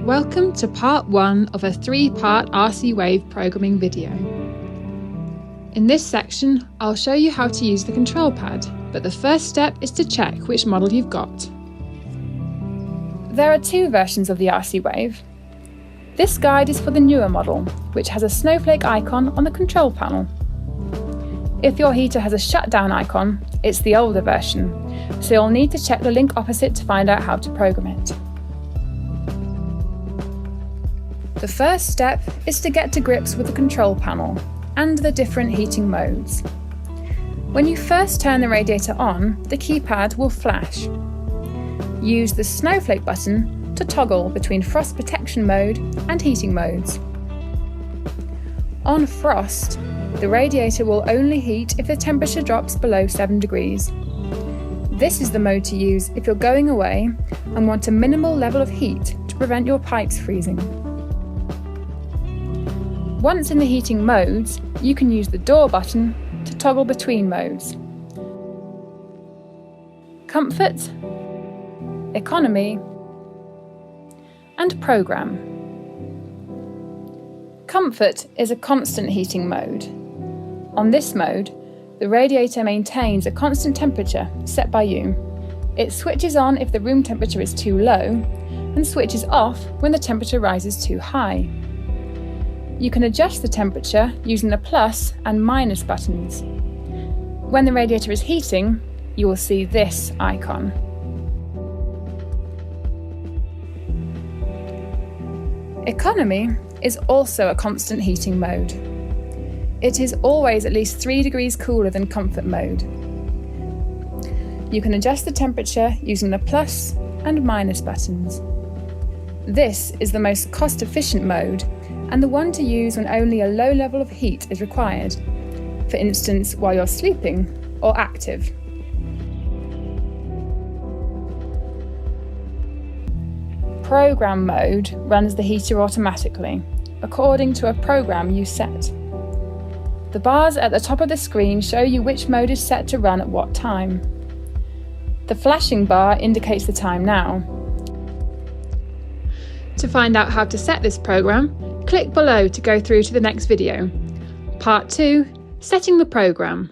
Welcome to part 1 of a 3-part RC Wave programming video. In this section, I'll show you how to use the control pad, but the first step is to check which model you've got. There are 2 versions of the RC Wave. This guide is for the newer model, which has a snowflake icon on the control panel. If your heater has a shutdown icon, it's the older version, so you'll need to check the link opposite to find out how to program it. The first step is to get to grips with the control panel and the different heating modes. When you first turn the radiator on, the keypad will flash. Use the snowflake button to toggle between frost protection mode and heating modes. On frost, the radiator will only heat if the temperature drops below 7 degrees. This is the mode to use if you're going away and want a minimal level of heat to prevent your pipes freezing. Once in the heating modes, you can use the door button to toggle between modes. Comfort, Economy, and Program. Comfort is a constant heating mode. On this mode, the radiator maintains a constant temperature set by you. It switches on if the room temperature is too low and switches off when the temperature rises too high. You can adjust the temperature using the plus and minus buttons. When the radiator is heating, you will see this icon. Economy is also a constant heating mode. It is always at least 3 degrees cooler than comfort mode. You can adjust the temperature using the plus and minus buttons. This is the most cost-efficient mode and the one to use when only a low level of heat is required, for instance while you're sleeping or active. Program mode runs the heater automatically, according to a program you set. The bars at the top of the screen show you which mode is set to run at what time. The flashing bar indicates the time now. To find out how to set this program, click below to go through to the next video. Part 2, Setting the program.